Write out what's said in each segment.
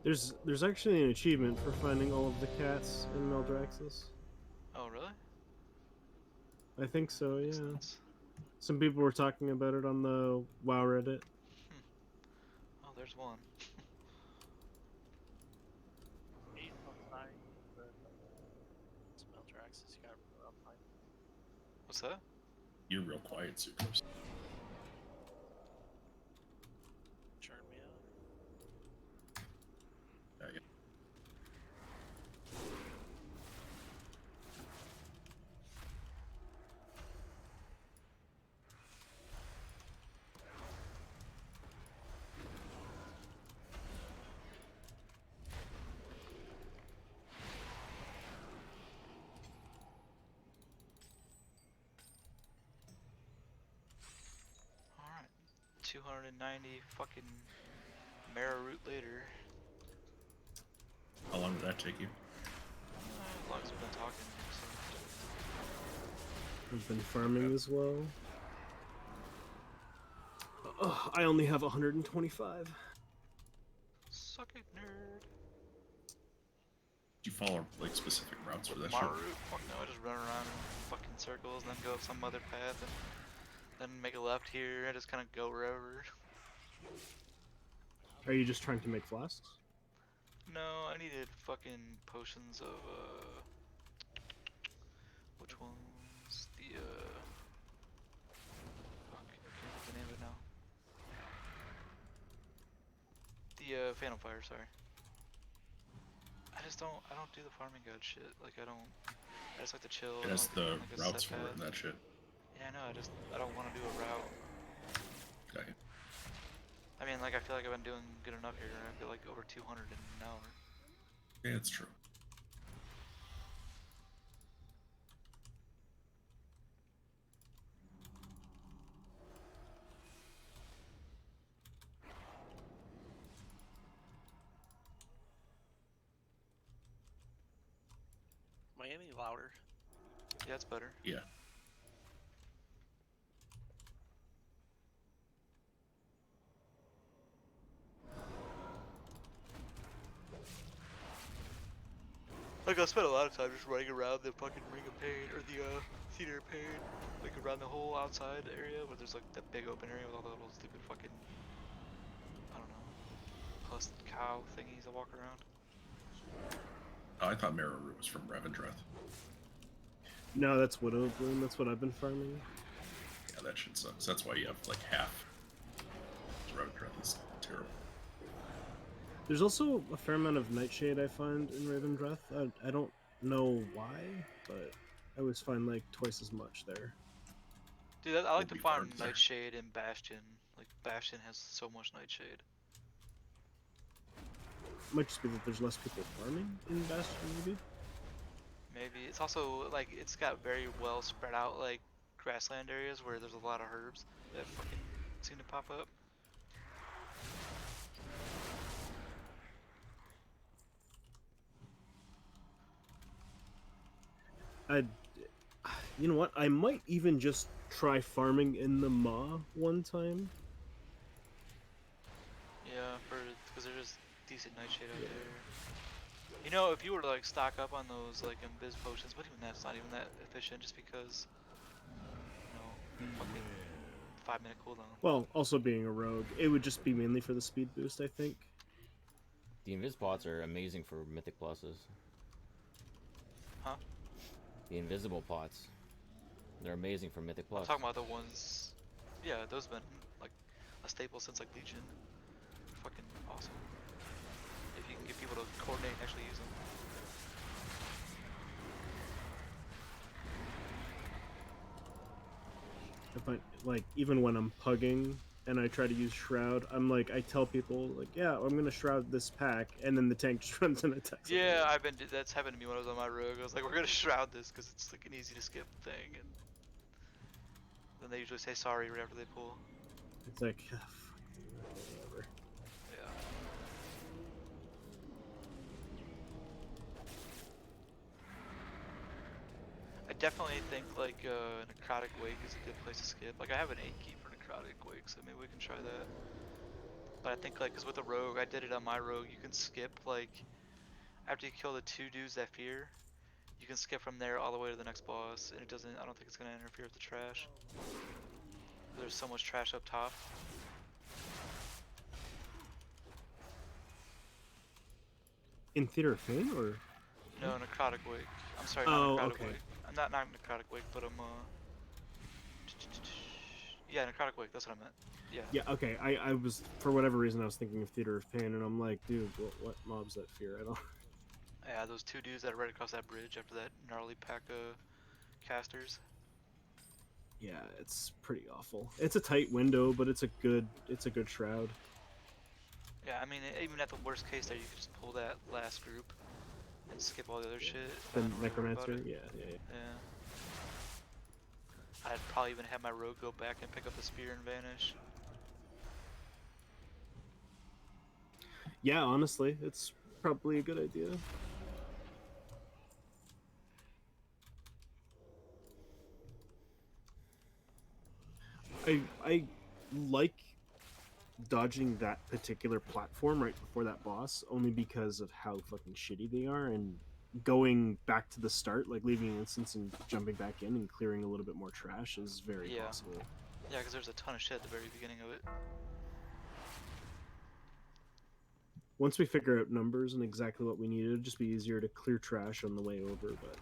There's actually an achievement for finding all of the cats in Meldraxxus. Oh, really? I think so, Makes yeah. sense. Some people were talking about it on the WoW Reddit. Oh, there's one. Eight outside, but smell tracks. You got up high. What's that? You're real quiet, Sucrose. Churn me out. Yeah. Alright. 290 fucking Mara root later. How long did that take you? As long as we've been talking. So. I've been farming as well. I only have 125. Suck it, nerd. Did you follow like specific routes for that Mara shit? root? Fuck no, I just run around in fucking circles and then go up some other path and then make a left here. I just kind of go wherever. Are you just trying to make flasks? No, I needed fucking potions of, which ones? The, fuck, I can't think of the name of it now. The, Phantom Fire, sorry. I don't do the farming god shit. Like, I just like to chill. It has the like routes for it and that shit. Yeah, I know, I don't want to do a route. Okay. I mean, like, I feel like I've been doing good enough here. I feel like over 200 in an hour. Yeah, it's true. Am I any louder? Yeah, it's better. Yeah. Like, I spent a lot of time just running around the fucking Ring of Pain, or the, Theater of Pain. Like, around the whole outside area, where there's, like, that big open area with all the little stupid fucking, I don't know, plus cow thingies that walk around. Oh, I thought Mara Root was from Revendreth. No, that's Widow Bloom. That's what I've been farming. Yeah, that shit sucks. That's why you have like half. Revendreth is terrible. There's also a fair amount of Nightshade I find in Ravendreth. I don't know why, but I always find like twice as much there. Dude, I like to Will be farm farmed there. Nightshade and Bastion. Like, Bastion has so much Nightshade. Might just be that there's less people farming in Bastion, maybe. Maybe. It's also, like, it's got very well spread out, like, grassland areas where there's a lot of herbs that fucking seem to pop up. You know what? I might even just try farming in the Maw one time. Yeah, because there's just decent Nightshade out there. You know, if you were to, like, stock up on those, like, Invis potions, but even that's not even that efficient just because, you know, fucking 5-minute cooldown. Well, also being a rogue, it would just be mainly for the speed boost, I think. The Invis pots are amazing for Mythic Pluses. Huh? The invisible pots. They're amazing for Mythic I'm Plus. talking about the ones, yeah, those have been, like, a staple since, like, Legion. Fucking awesome. If you can get people to coordinate and actually use them. I find, like, even when I'm pugging and I try to use Shroud, I'm like, I tell people, like, yeah, I'm gonna Shroud this pack, and then the tank just runs and attacks. Yeah, that's happened to me when I was on my rogue. I was like, we're gonna shroud this because it's like an easy to skip thing, and then they usually say sorry right after they pull. It's like, whatever. Yeah. I definitely think like Necrotic Wake is a good place to skip. Like I have an 8 key for Necrotic Wake, so maybe we can try that. But I think like, cause with the rogue, I did it on my rogue. You can skip like after you kill the 2 dudes that fear, you can skip from there all the way to the next boss, and it doesn't. I don't think it's gonna interfere with the trash. There's so much trash up top. In Theater of Pain, or No, necrotic wake. I'm sorry, Oh, not necrotic okay. wake. I'm not necrotic wake, but yeah, necrotic wake. That's what I meant. Yeah. yeah, okay. I was, for whatever reason, I was thinking of Theater of Pain, and I'm like, dude, what mobs that fear? I don't. Yeah, those 2 dudes that are right across that bridge after that gnarly pack of casters. Yeah, it's pretty awful. It's a tight window, but it's a good shroud. Yeah, I mean, even at the worst case there, you could just pull that last group and skip all the other shit. The and not really worry about Necromancer, it. yeah. Yeah. I'd probably even have my rogue go back and pick up the spear and vanish. Yeah, honestly, it's probably a good idea. I like dodging that particular platform right before that boss only because of how fucking shitty they are, and going back to the start, like leaving an instance and jumping back in and clearing a little bit more trash is very Yeah. possible. Yeah, because there's a ton of shit at the very beginning of it. Once we figure out numbers and exactly what we need, it'll just be easier to clear trash on the way over, but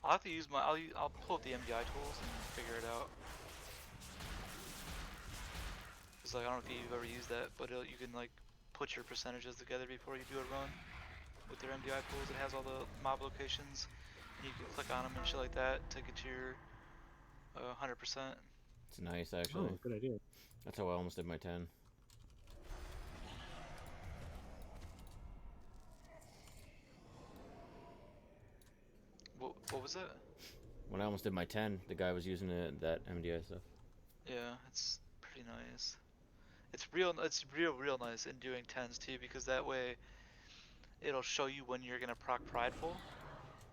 I'll have to use my. I'll pull up the MDI tools and figure it out. Cause like I don't know if you've ever used that, but you can like put your percentages together before you do a run with their MDI tools. It has all the mob locations, and you can click on them and shit like that to get your 100%. It's nice, actually. oh, good idea. That's how I almost did my 10. What was it? When I almost did my 10, the guy was using that MDI stuff. Yeah, it's pretty nice. It's real nice in doing 10s too, because that way it'll show you when you're gonna proc prideful,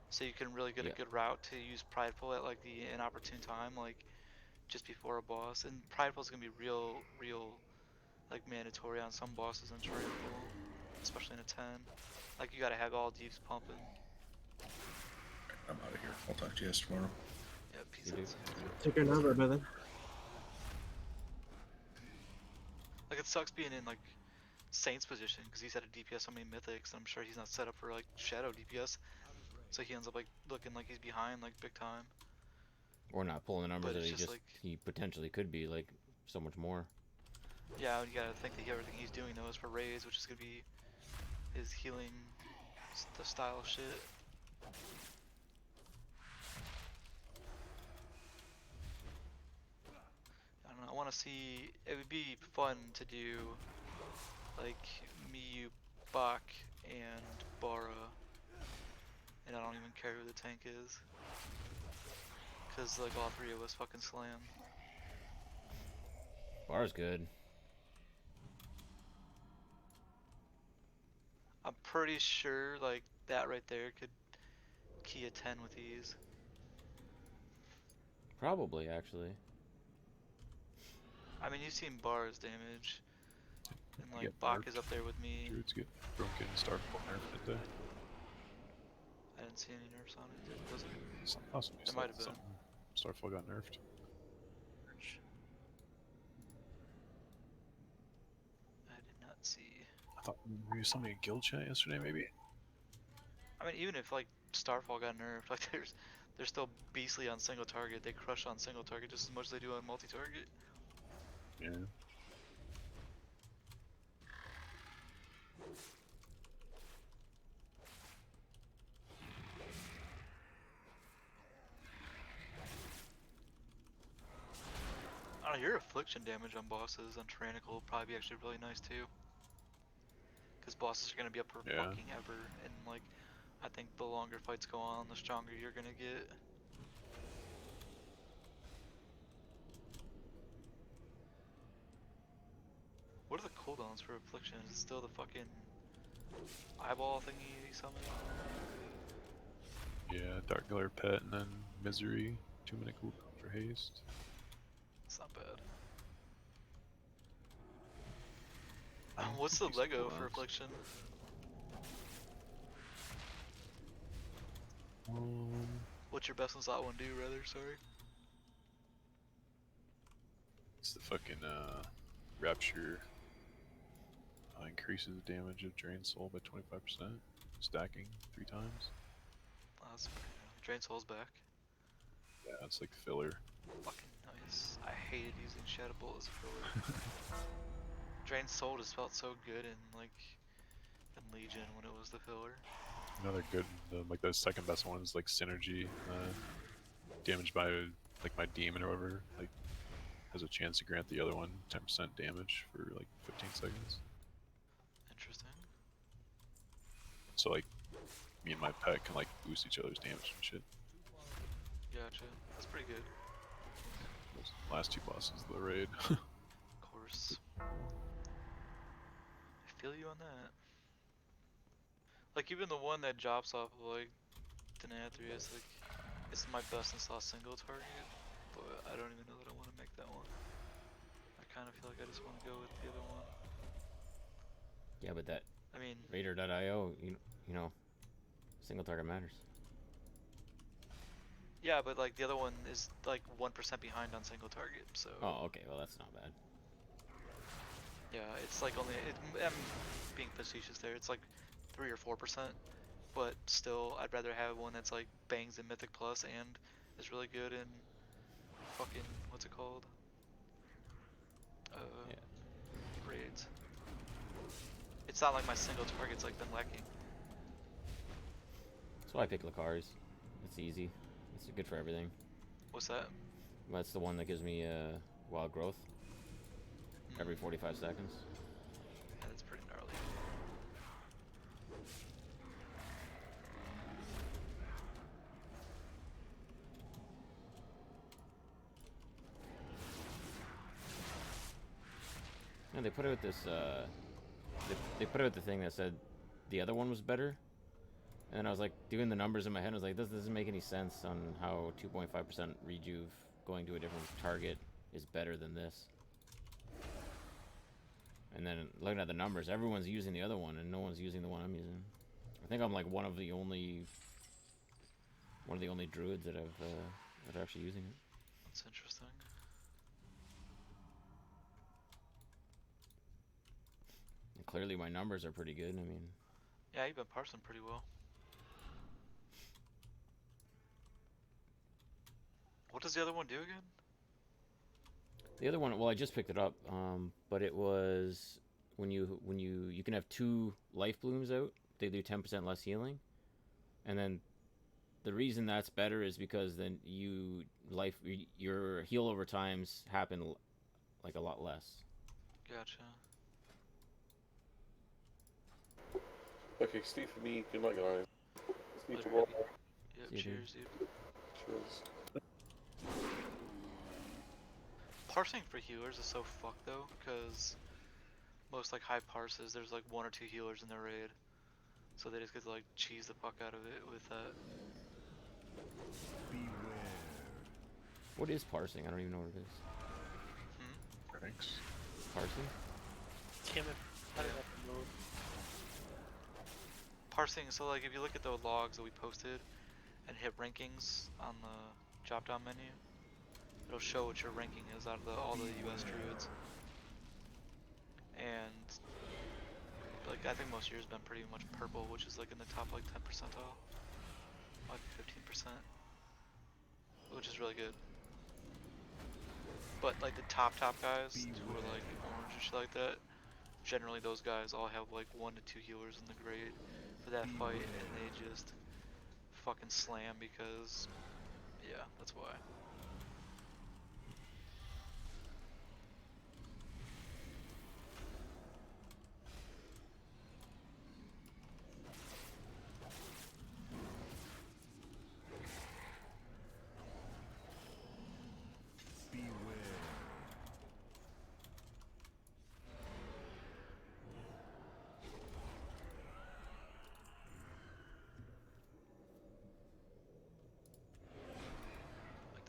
so you can really get a good route to use prideful at like the inopportune time, like just before a boss. And prideful is gonna be real like mandatory on some bosses in Torghast, especially in a 10. Like you gotta have all deeps pumping. I'm out of here. I'll talk to you guys tomorrow. Yeah, peace You do. out. Take your number, brother. Like it sucks being in like Saint's position because he's had a DPS on many mythics, and I'm sure he's not set up for like shadow DPS, so he ends up like looking like he's behind like big time. Or not pulling the numbers But that it's just like, he potentially could be, like, so much more. yeah, you gotta think that everything he's doing though is for raids, which is gonna be his healing the style shit. I don't know, I want to see, it would be fun to do like Miyu, Bak, and Bara, and I don't even care who the tank is, because like all 3 of us fucking slam. Bar's good. I'm pretty sure like that right there could key a 10 with ease. Probably, actually. I mean, you've seen Bar's damage, and like Get Bak nerfed. is up there with me. Druids get broken, start nerfed at the. I didn't see any nerfs on it. Was it? It's not possible. There might have been. Starfall got nerfed. I did not see. I thought maybe somebody in guild chat yesterday, maybe. I mean, even if like Starfall got nerfed, like they're still beastly on single target. They crush on single target just as much as they do on multi-target. Yeah. I don't know, your affliction damage on bosses on Tyrannical will probably be actually really nice too. Because bosses are gonna be up for Yeah. fucking ever, and like, I think the longer fights go on, the stronger you're gonna get. What are the cooldowns for affliction? Is it still the fucking eyeball thingy you summon? Yeah, Dark Glare Pet and then Misery. 2-minute cooldown for haste. It's not bad. What's the Decent Lego for cooldowns. Affliction? What's your best in slot one do, rather? Sorry. It's the fucking Rapture. Increases damage of Drain Soul by 25%. Stacking 3 times. Oh, that's pretty good. Drain Soul's back. Yeah, it's like filler. Fucking nice. I hated using Shadow Bolt as a filler. Drain Soul just felt so good in Legion when it was the filler. Another good, like the second best one is like Synergy. Damage by like my demon or whatever. Like has a chance to grant the other one 10% damage for like 15 seconds. Interesting. So like me and my pet can like boost each other's damage and shit. Gotcha. That's pretty good. Those last 2 bosses of the raid. Of course. I feel you on that. Like even the one that drops off of like Denathrius, like it's my best in slot single target, but I don't even know that I want to make that one. I kind of feel like I just want to go with the other one. Yeah, but that I mean, Raider.io, you know, single target matters. yeah, but like the other one is like 1% behind on single target, so. Oh, okay. Well, that's not bad. Yeah, it's like only, I'm being facetious there, it's like 3 or 4%, but still, I'd rather have one that's like bangs in Mythic Plus and is really good in fucking, what's it called? Yeah. Raids. It's not like my single target's like been lacking. That's why I pick Lucaris. It's easy. It's good for everything. What's that? That's the one that gives me wild growth every 45 seconds. Yeah, that's pretty gnarly. And they put out this, they put out the thing that said the other one was better. And then I was like doing the numbers in my head. I was like, this doesn't make any sense on how 2.5% rejuve going to a different target is better than this. And then looking at the numbers, everyone's using the other one, and no one's using the one I'm using. I think I'm like one of the only druids that that are actually using it. That's interesting. And clearly, my numbers are pretty good. I mean, Yeah, you've been parsing pretty well. What does the other one do again? the other one, well, I just picked it up, but it was when you can have 2 life blooms out. They do 10% less healing, and then the reason that's better is because then your heal over times happen like a lot less. Gotcha. Okay, Steve, for me, good night, guys. Just need to Later, roll. baby. Yep, See you, dude. cheers, dude. Cheers. Parsing for healers is so fucked though, because most like high parses, there's like 1 or 2 healers in the raid. So they just get to like cheese the fuck out of it with that. What is parsing? I don't even know what it is. Thanks. Parsing? Damn it. How did that move? Parsing, so like if you look at the logs that we posted and hit rankings on the drop down menu, it'll show what your ranking is out of all the US druids. And like I think most years been pretty much purple, which is like in the top like 10 percentile, like 15%, which is really good. But like the top guys who are like orange and shit like that, generally those guys all have like 1 to 2 healers in the grade for that fight, and they just fucking slam because, yeah, that's why.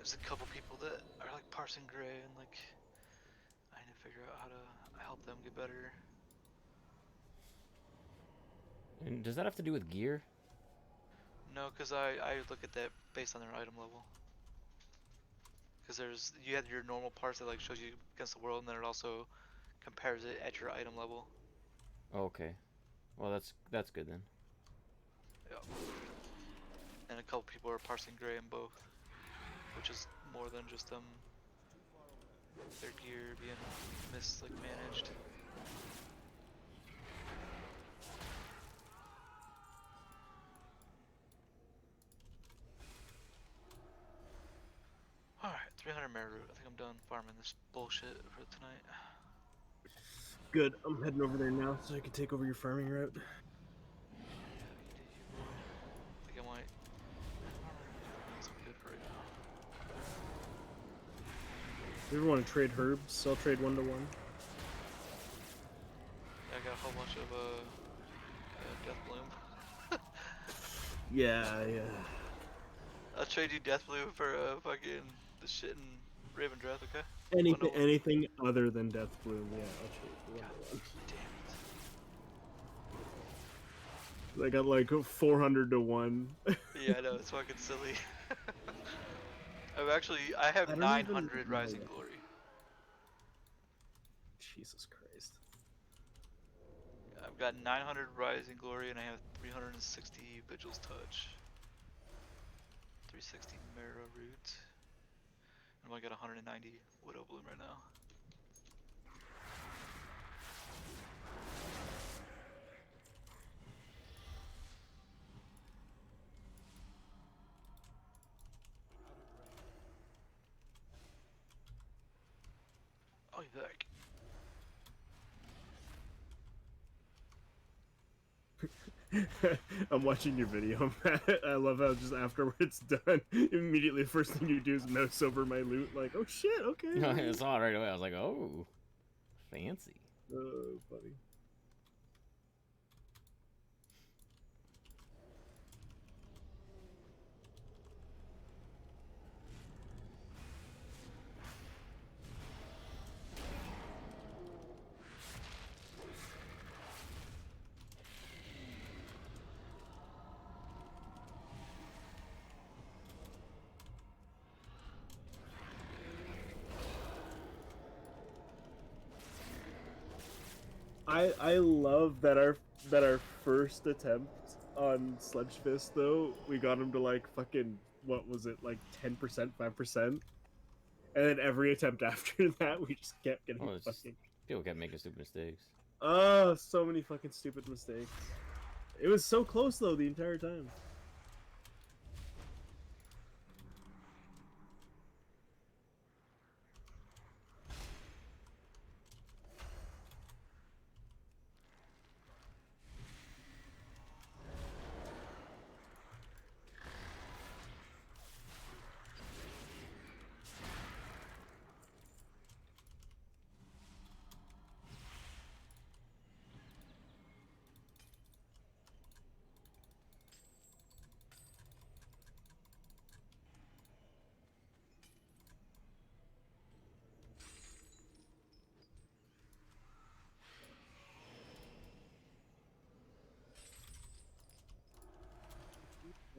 there's a couple people that are like parsing gray, and like I need to figure out how to help them get better. And does that have to do with gear? No, because I look at that based on their item level. Because you have your normal parts that like shows you against the world, and then it also compares it at your item level. Okay. Well, that's good then. Yeah. And a couple people are parsing gray in both, which is more than just their gear being managed. Alright, 300 mirror root. I think I'm done farming this bullshit for tonight. Good. I'm heading over there now so I can take over your farming route. Yeah, you do you, boy. I think I might. That's good for right now. You ever want to trade herbs? I'll trade 1-to-1. Yeah, I got a whole bunch of Death Bloom. Yeah, yeah. I'll trade you Death Bloom for fucking the shit in Raven Breath, okay? Anything other than Death Bloom, yeah, I'll trade for 1-to-1. Damn it. I got like 400-to-1. Yeah, I know, it's fucking silly. I have I don't 900 even Rising know. Glory. Jesus Christ. I've got 900 Rising Glory and I have 360 Vigil's Touch. 360 Marrow Root. And I got 190 Widow Bloom right now. I'll be back. I'm watching your video, Matt. I love how just after it's done, immediately the first thing you do is mouse over my loot. Like, oh shit, okay. No, I saw it right away. I was like, oh, fancy. Oh, buddy. I love that our first attempt on Sledge Fist though, we got him to like fucking what was it, like 10%, 5%? And then every attempt after that we just kept getting Oh, it's just, fucking people kept making stupid mistakes. oh, so many fucking stupid mistakes. It was so close though the entire time.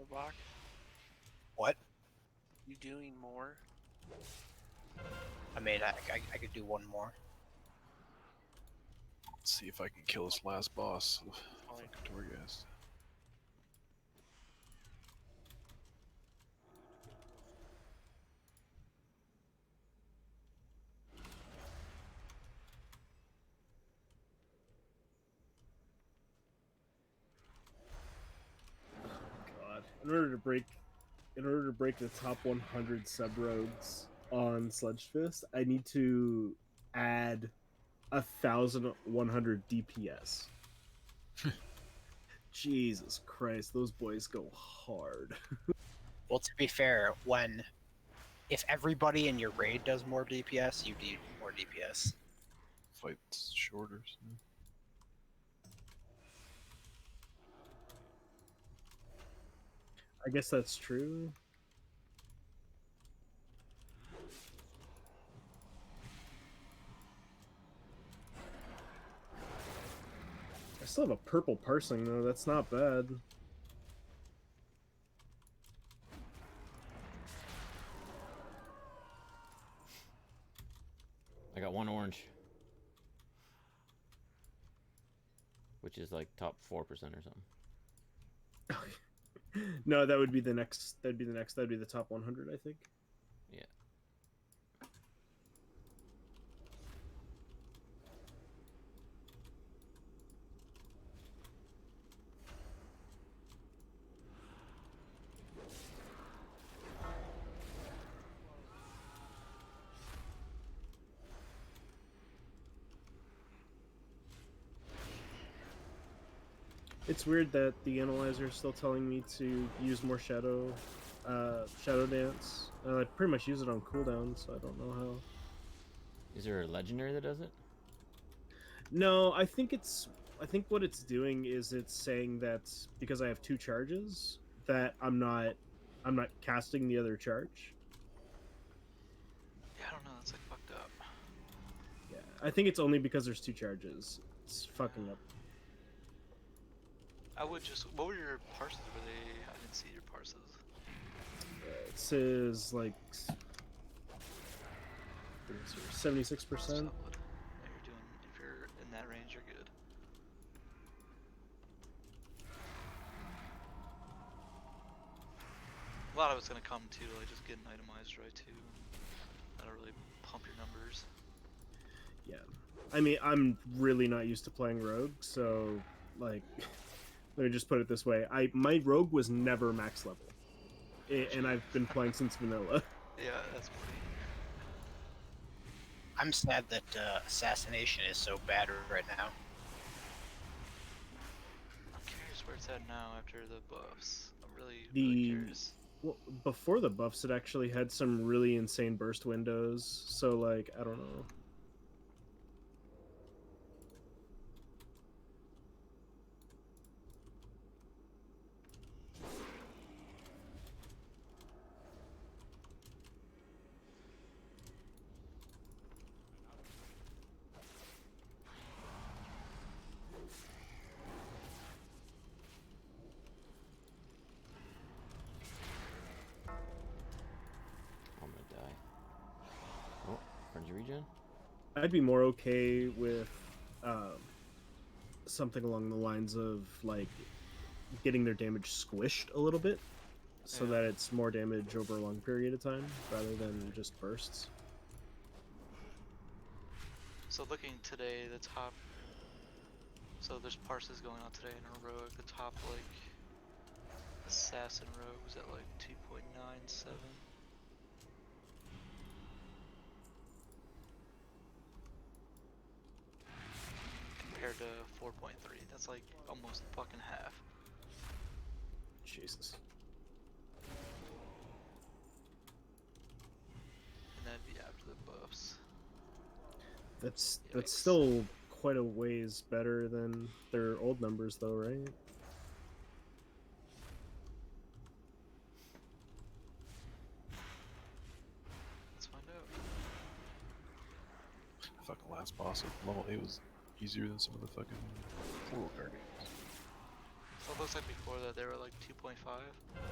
Block. What? You doing more? I mean, I could do one more. Let's see if I can kill this last boss of Fine. fucking Torghast. God. In order to break the top 100 sub roads on Sledge Fist, I need to add 1,100 DPS. Jesus Christ, those boys go hard. Well, to be fair, if everybody in your raid does more DPS, you do more DPS. Fight's shorter. So. I guess that's true. still have a purple parsing though. That's not bad. I got 1 orange, which is like top 4% or something. No, that would be the next. That'd be the next. That'd be the top 100, I think. Yeah. It's weird that the analyzer is still telling me to use more shadow dance. I pretty much use it on cooldown, so I don't know how. Is there a legendary that does it? No, I think what it's doing is it's saying that because I have 2 charges, that I'm not casting the other charge. Yeah, I don't know. That's like fucked up. Yeah, I think it's only because there's 2 charges. It's fucking up. I would just. What were your parses? Were they? I didn't see your parses. It says like 76%. Yeah, you're doing. If you're in that range, you're good. A lot of it's gonna come to like just getting itemized right too. That'll really pump your numbers. Yeah, I mean, I'm really not used to playing rogue, so like, let me just put it this way: my rogue was never max level, and I've been playing since vanilla. Yeah, that's pretty. I'm sad that assassination is so bad right now. I'm curious where it's at now after the buffs. I'm really The- curious. Well, before the buffs, it actually had some really insane burst windows. So like, I don't know. I'm gonna die. Oh, frenzy regen? I'd be more okay with something along the lines of like getting their damage squished a little bit, so Yeah. that it's more damage over a long period of time rather than just bursts. So looking today, the top. So there's parses going on today in a rogue. The top like assassin rogue was at like 2.97. Compared to 4.3. That's like almost fucking half. Jesus. And that'd be after the buffs. That's Yikes. still quite a ways better than their old numbers, though, right? Let's find out. Fucking last boss at level 8 was easier than some of the fucking portal guardians. So it looks like before that they were like 2.5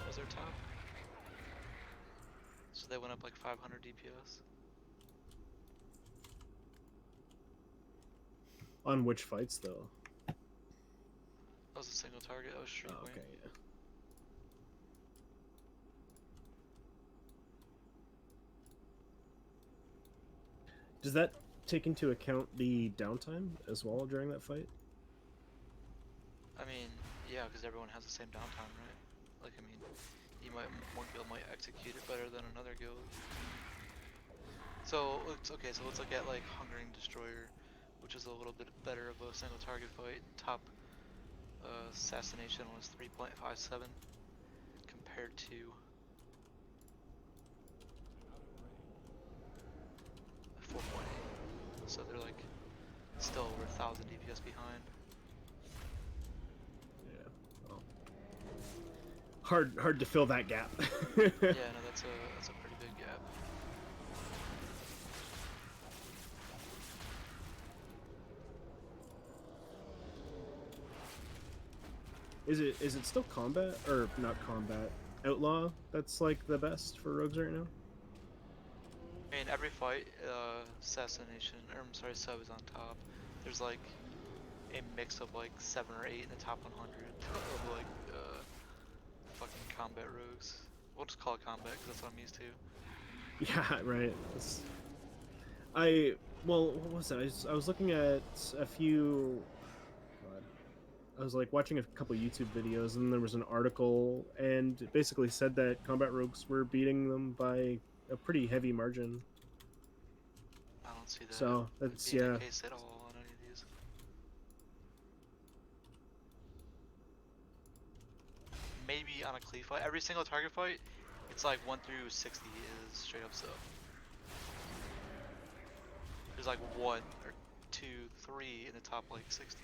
was their top. So they went up like 500 DPS. On which fights, though? That was a single target. I was street Oh, queen. okay, yeah. Does that take into account the downtime as well during that fight? I mean, yeah, because everyone has the same downtime, right? Like, I mean, one guild might execute it better than another guild. So let's look at like Hungering Destroyer, which is a little bit better of a single target fight. Top assassination was 3.57 compared to 4.8. So they're like still over 1,000 DPS behind. Yeah. Well, hard to fill that gap. Yeah, no, that's a pretty big gap. Is it still combat or not combat? Outlaw that's like the best for rogues right now? I mean, every fight, assassination, or I'm sorry, sub is on top. There's like a mix of like 7 or 8 in the top 100 of like fucking combat rogues. We'll just call it combat because that's what I'm used to. Yeah, right. Well, what was it? I was looking at a few. God, I was like watching a couple YouTube videos, and there was an article, and it basically said that combat rogues were beating them by a pretty heavy margin. I don't see that So that's being yeah. the case at all on any of these. Maybe on a cleave fight, every single target fight, it's like 1 through 60 is straight up sub. There's like 1 or 2, 3 in the top like 60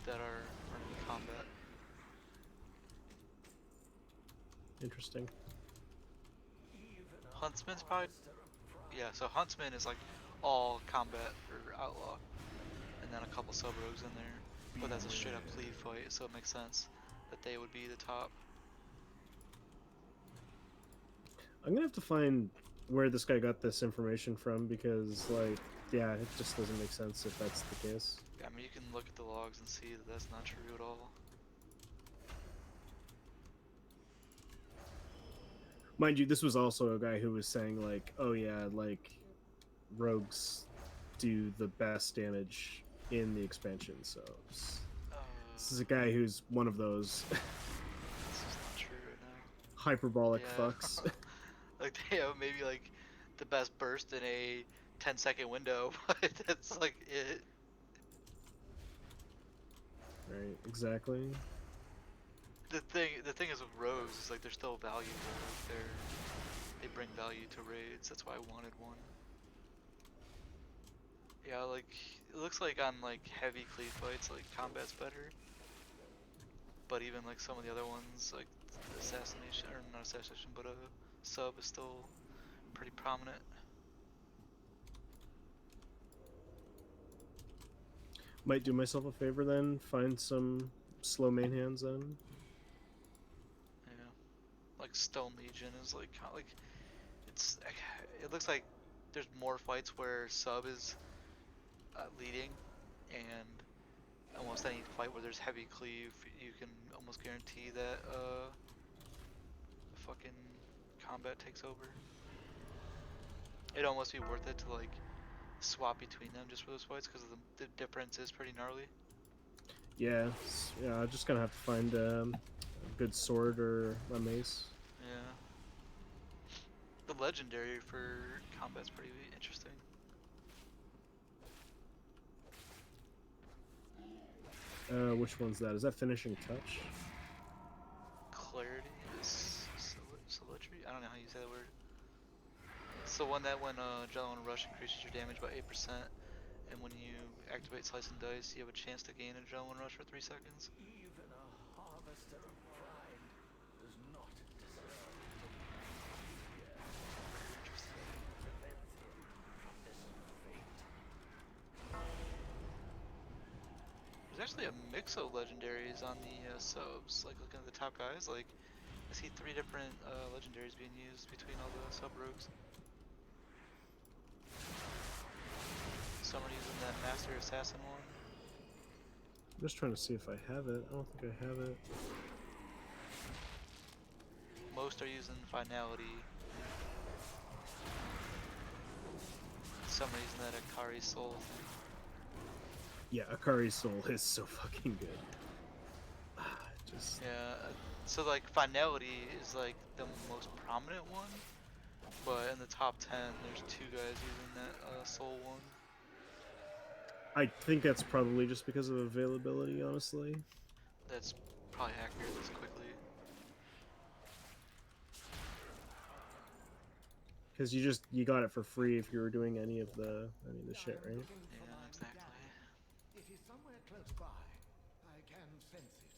that are running combat. Interesting. Huntsman's probably, yeah. So Huntsman is like all combat or outlaw, and then a couple sub rogues in there. But that's a straight up cleave fight, so it makes sense that they would be the top. I'm gonna have to find where this guy got this information from because, like, yeah, it just doesn't make sense if that's the case. I mean, you can look at the logs and see that that's not true at all. Mind you, this was also a guy who was saying like, oh yeah, like rogues do the best damage in the expansion. So this is a guy who's one of those This is not true right now. hyperbolic Yeah. fucks. Like they have maybe like the best burst in a 10-second window, but that's like it. Right, exactly. The thing is with rogues is like they're still valuable. Like they bring value to raids. That's why I wanted one. Yeah, like it looks like on like heavy cleave fights, like combat's better. But even like some of the other ones, like assassination or not assassination, but sub is still pretty prominent. Might do myself a favor then, find some slow main hands then. Yeah, like Stone Legion is like it's it looks like there's more fights where sub is leading, and almost any fight where there's heavy cleave, you can almost guarantee that fucking combat takes over. It'd almost be worth it to like swap between them just for those fights because the difference is pretty gnarly. Yeah, yeah. I'm just gonna have to find a good sword or a mace. Yeah. The legendary for combat's pretty interesting. Which one's that? Is that finishing touch? Clarity is Solitary? I don't know how you say that word. It's the one that when Adrenaline Rush increases your damage by 8%, and when you activate Slice and Dice, you have a chance to gain Adrenaline Rush for 3 seconds. Even a harvester of pride does not deserve There's actually a mix of legendaries on the subs. Like looking at the top guys, like I see 3 different legendaries being used between all the sub rogues. Some are using that Master Assassin one. I'm just trying to see if I have it. I don't think I have it. Most are using Finality. Some are using that Akari Soul thing. Yeah, Akari's soul is so fucking good. Just Yeah, so like Finality is like the most prominent one, but in the top 10 there's 2 guys using that Soul one. I think that's probably just because of availability, honestly. That's probably accurate this quickly. Because you got it for free if you were doing any of the shit, right? Yeah, exactly. It is somewhere close by. I can sense it.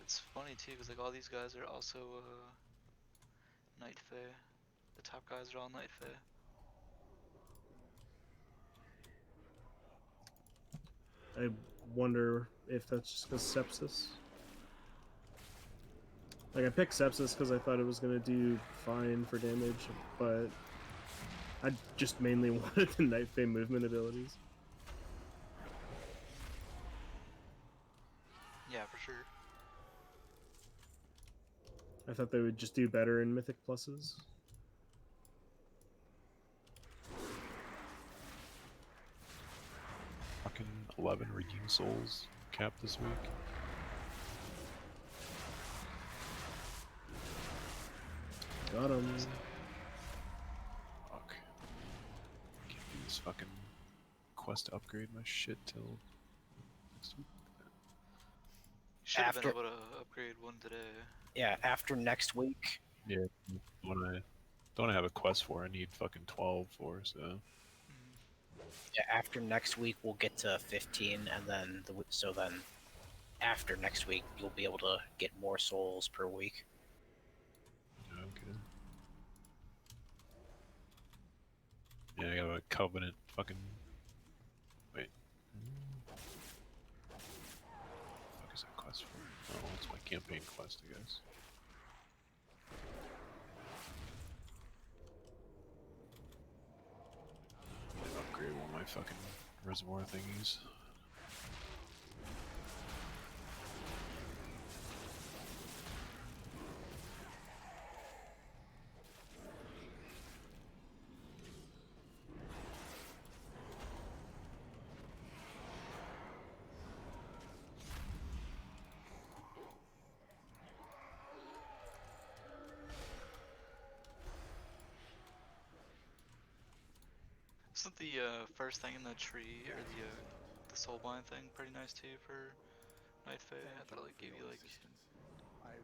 It's funny too, because like all these guys are also Night Fae. The top guys are all Night Fae. I wonder if that's just because sepsis. Like, I picked sepsis because I thought it was going to do fine for damage, but I just mainly wanted the Night Fame movement abilities. Yeah, for sure. I thought they would just do better in Mythic Pluses. Fucking 11 redeem souls cap this week. Got him. Fuck. Can't do this fucking quest to upgrade my shit till next week. Should have been After- able to upgrade one today. Yeah, after next week. Yeah, don't I have a quest for? I need fucking 12 for, so. Yeah, after next week we'll get to 15, and then then after next week you'll be able to get more souls per week. Okay. Yeah, I got a covenant fucking. Wait. What is that quest for? Oh, it's my campaign quest, I guess. Upgrade one of my fucking reservoir thingies. Isn't the first thing in the tree or the soulbind thing pretty nice too for Night Fae? I thought it like gave you like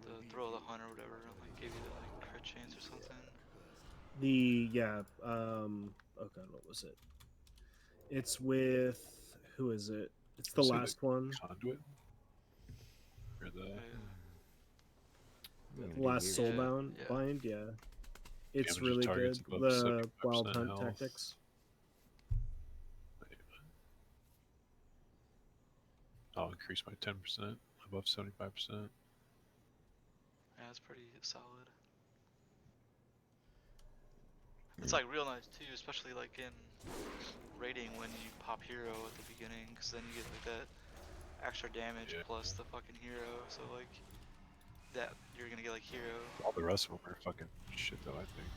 the throw of the hunt or whatever, like gave you the like crit chance or something. Oh god, what was it? It's with who is it? It's the Say the last one. Conduit? Or the. I'm gonna The do last weird Yeah, Soulbound yeah. bind, yeah. It's Damage really targets good. above The 75% Wild Hunt health. tactics. I'll increase by 10%, above 75%. Yeah, it's pretty solid. It's like real nice too, especially like in raiding when you pop hero at the beginning, because then you get like that extra damage Yeah. plus the fucking hero. So like that you're gonna get like hero. All the rest of them are fucking shit, though, I think.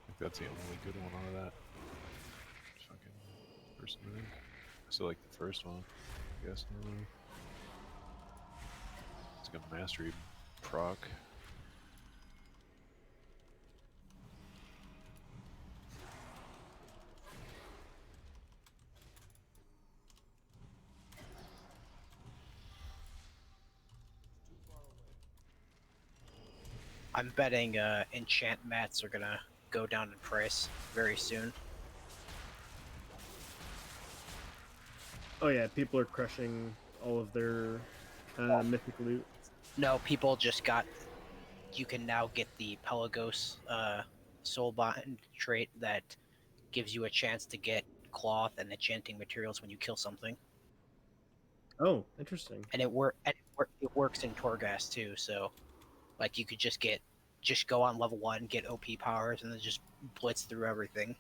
I think that's the only good one out of that. Fucking first move. I still like the first one, I guess. It's like a mastery proc. I'm betting enchant mats are gonna go down in price very soon. Oh yeah, people are crushing all of their mythic loot. No, people just got. You can now get the Pelagos Soulbind trait that gives you a chance to get cloth and enchanting materials when you kill something, Oh, interesting. and it works in Torghast too. So, like, you could just go on level 1, get OP powers, and then just blitz through everything.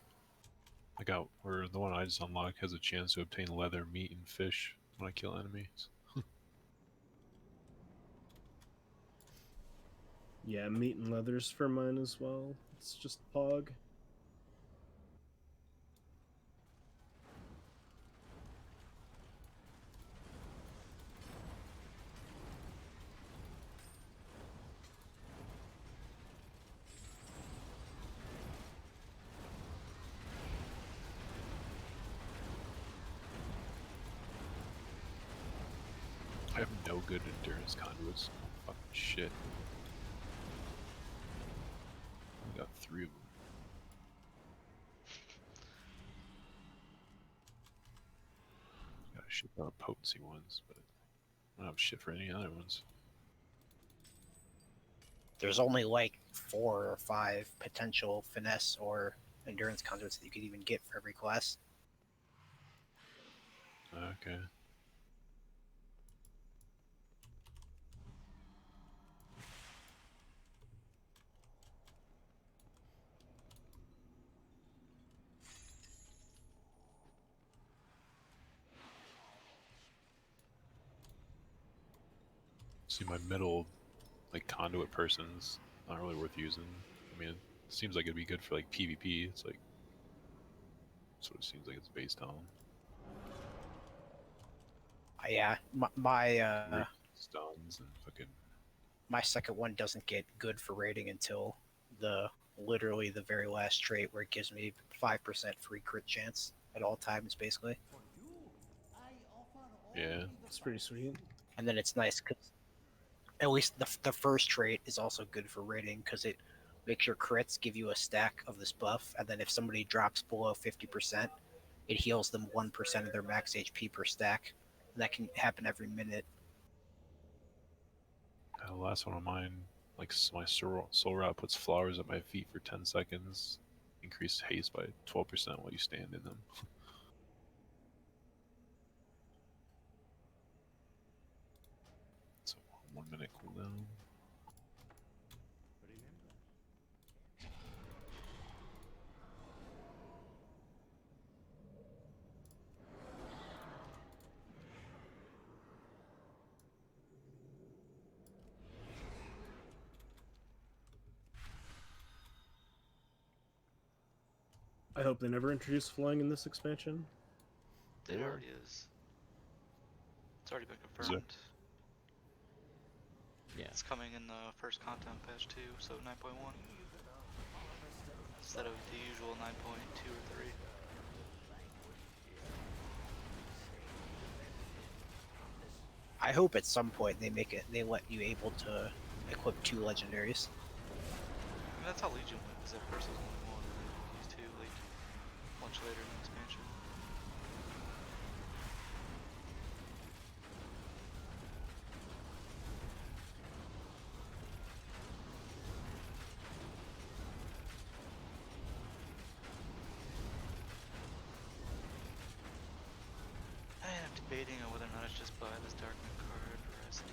I got, or the one I just unlocked has a chance to obtain leather, meat, and fish when I kill enemies. Yeah, meat and leathers for mine as well. It's just Pog. I have no good endurance conduits. Fucking shit. I got 3 of them. Got a shit ton of potency ones, but I don't have shit for any other ones. There's only like 4 or 5 potential finesse or endurance conduits that you could even get for every class. Okay. See, my middle, like, conduit person's not really worth using. I mean, it seems like it'd be good for, like, PvP. It's like, sort of seems like it's based on Yeah, stuns and fucking. my second one doesn't get good for rating until literally the very last trait, where it gives me 5% free crit chance at all times, basically. Yeah. It's pretty sweet. And then it's nice because at least the first trait is also good for rating because it makes your crits give you a stack of this buff, and then if somebody drops below 50%, it heals them 1% of their max HP per stack. And that can happen every minute. The last one of mine, like, my soul rot puts flowers at my feet for 10 seconds, increase haste by 12% while you stand in them. So 1 minute cooldown. I hope they never introduce flying in this expansion. It will. already is. It's already been Is there? confirmed. Yeah. It's coming in the first content patch 2, so 9.1. Instead of the usual 9.2 or 3. I hope at some point they let you able to equip 2 legendaries. I mean, that's how Legion went, because at first it was only 1, and then it used 2, like, much later in the expansion. And I'm debating on whether or not I should just buy this Darkman card or SD.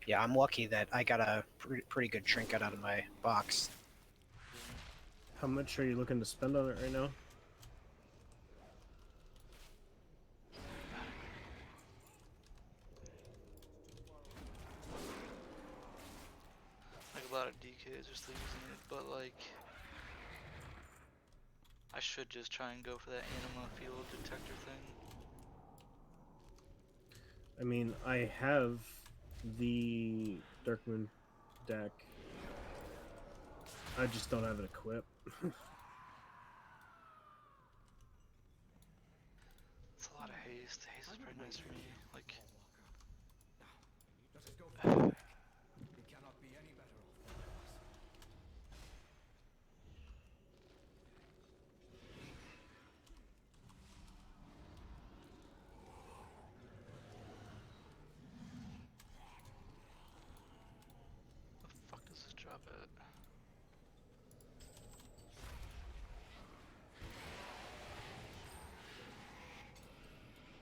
Yeah, I'm lucky that I got a pretty good trinket out of my box. How much are you looking to spend on it right now? Like, a lot of DKs are still using it, but, like, I should just try and go for that anima field detector thing. I mean, I have the Darkmoon deck. I just don't have it equipped. It's a lot of haste. Haste is pretty nice for me. Like, Let us go forward. We cannot be any better off than others. the fuck does this drop at?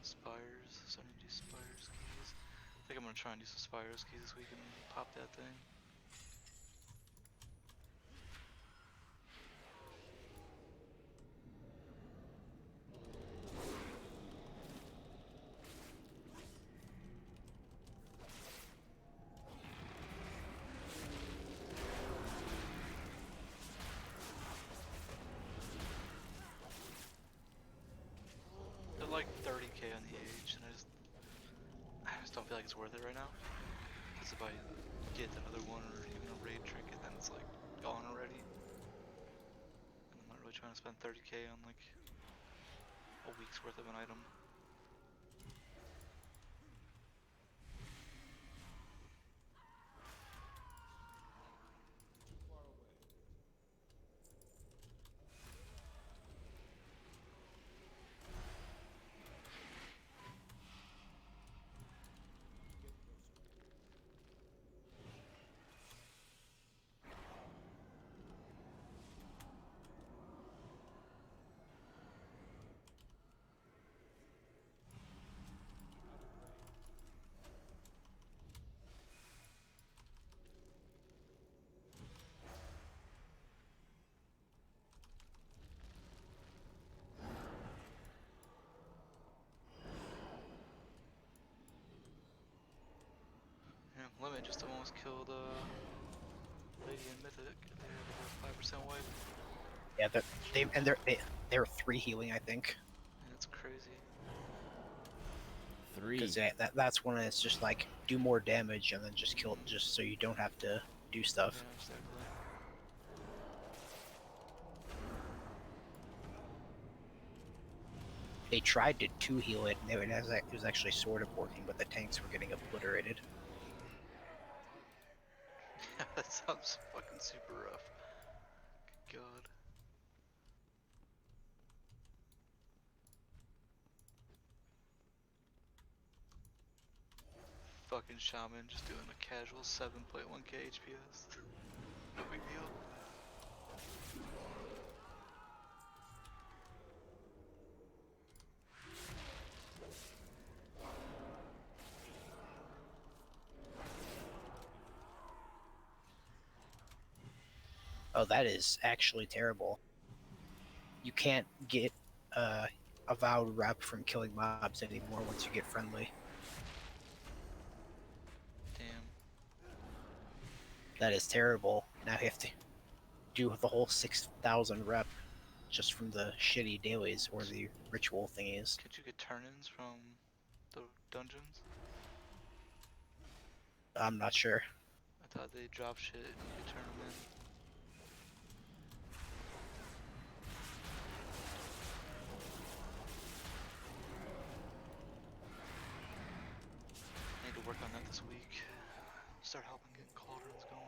Spires. So I need to do Spires keys. I think I'm gonna try and do some Spires keys this week and pop that thing. They're like 30k on the age, and I just don't feel like it's worth it right now. Because if I get another one or even a raid trinket, then it's like gone already. And I'm not really trying to spend 30k on like a week's worth of an item. Limit just almost killed Lady and Mythic. They have a 5% wipe. Yeah, they're 3 healing, I think. And it's crazy. 3. Because that's when it's just like do more damage and then just kill, just so you don't have to do stuff. Yeah, exactly. They tried to 2 heal it, and it was actually sort of working, but the tanks were getting obliterated. Yeah, that sounds fucking super rough. Good God. Fucking shaman just doing a casual 7.1k HPS. No big deal. Oh, that is actually terrible. You can't get avowed rep from killing mobs anymore once you get friendly. Damn. That is terrible. Now you have to do the whole 6,000 rep just from the shitty dailies or the ritual thingies. Could you get turn-ins from the dungeons? I'm not sure. I thought they drop shit and you could turn them in. I need to work on that this week. Start helping get cauldrons going.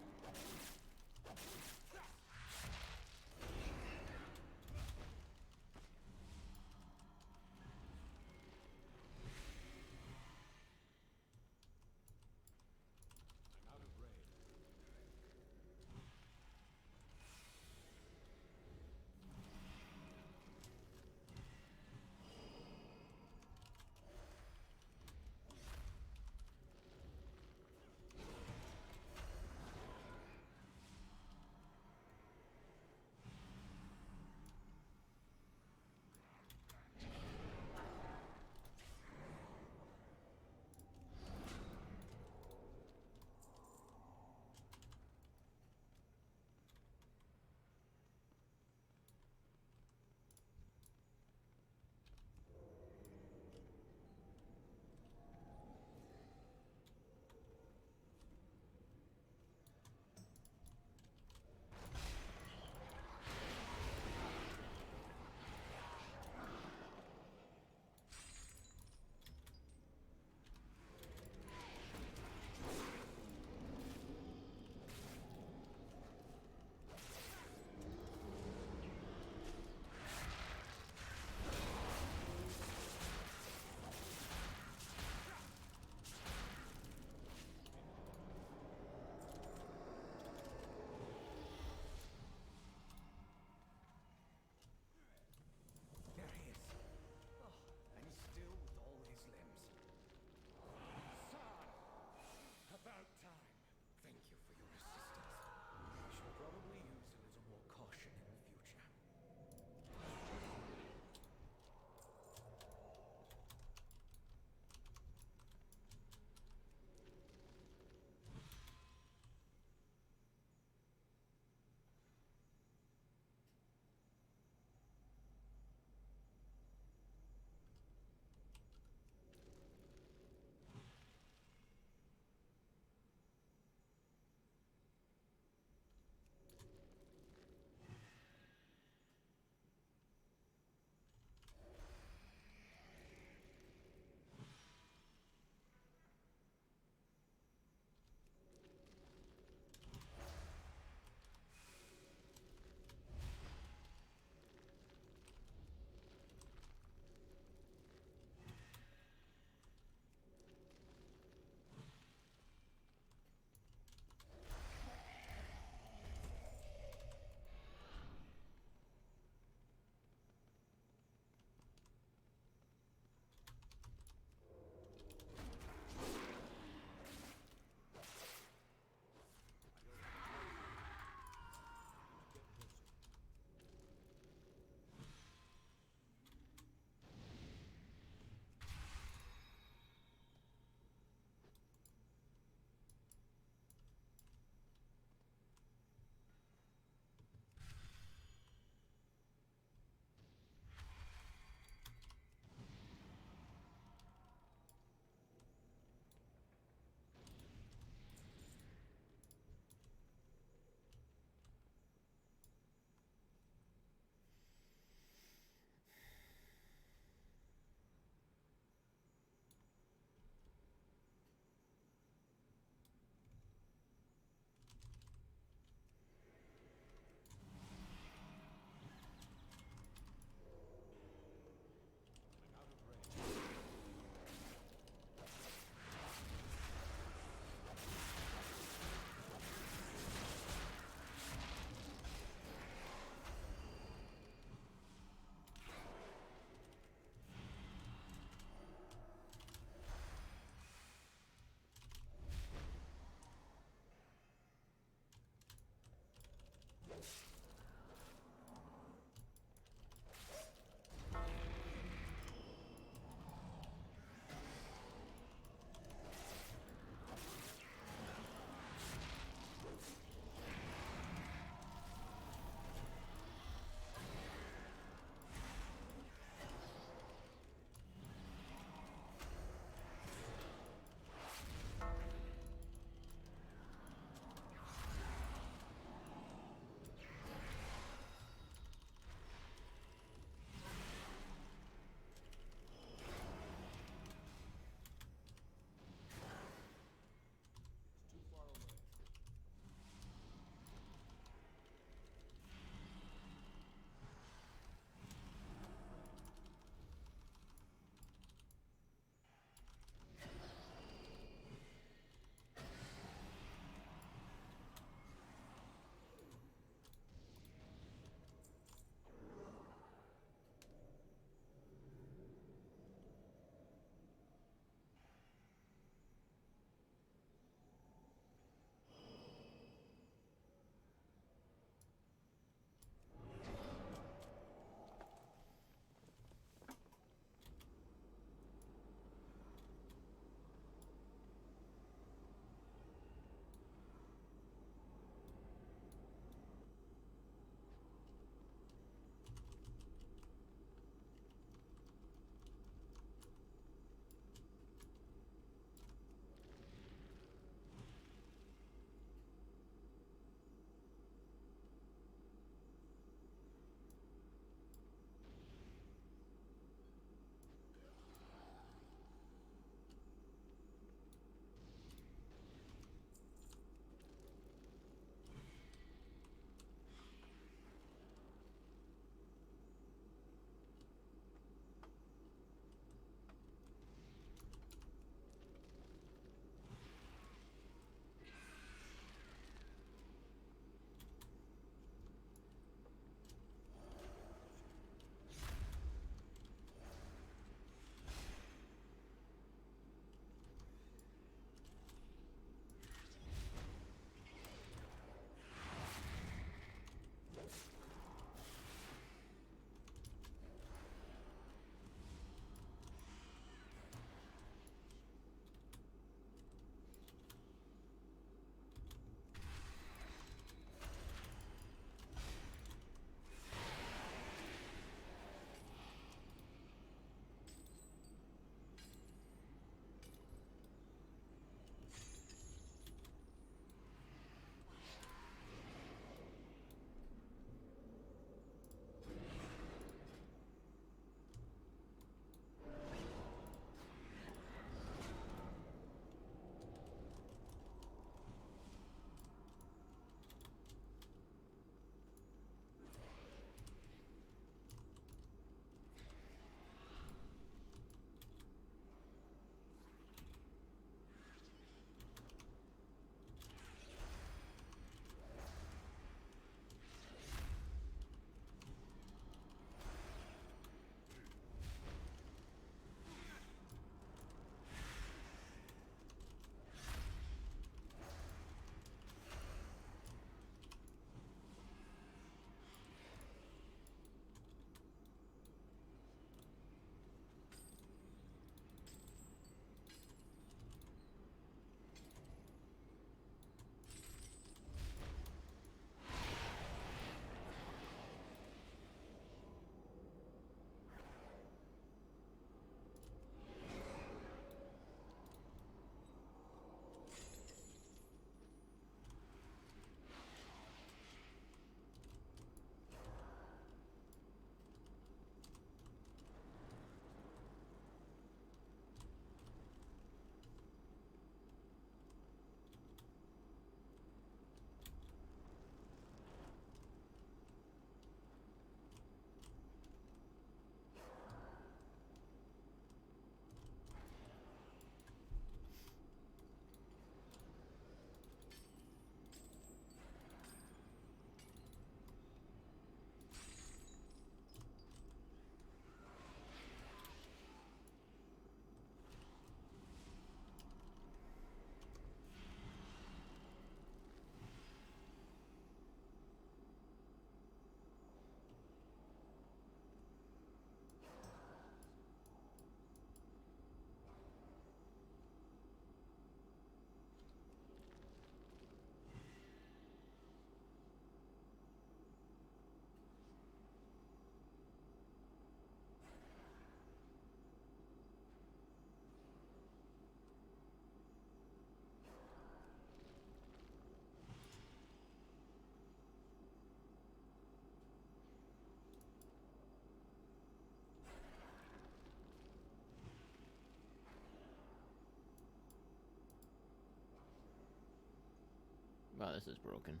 Oh, this is broken.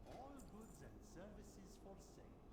All goods and services for sale. Until our next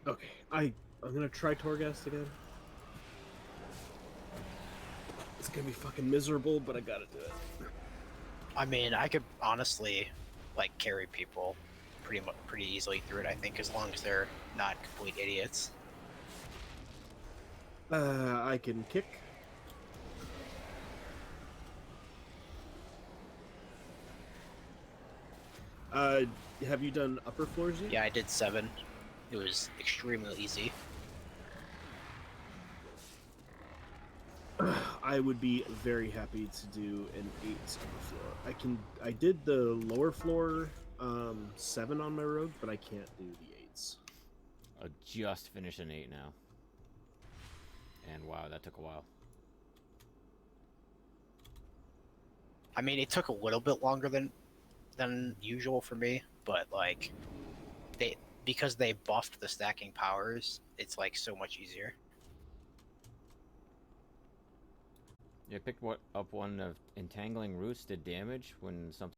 Okay, I'm gonna try Torghast again. It's gonna be fucking miserable, but I gotta do it. I mean, I could honestly, like, carry people pretty easily through it. I think as long as they're not complete idiots. I can kick. Have you done upper floors yet? Yeah, I did 7. It was extremely easy. I would be very happy to do an 8 upper floor. I did the lower floor 7 on my road, but I can't do the 8s. I just finished an 8 now. And wow, that took a while. I mean, it took a little bit longer than usual for me, but like because they buffed the stacking powers, it's like so much easier. Yeah, I picked up one of Entangling Roots did damage when something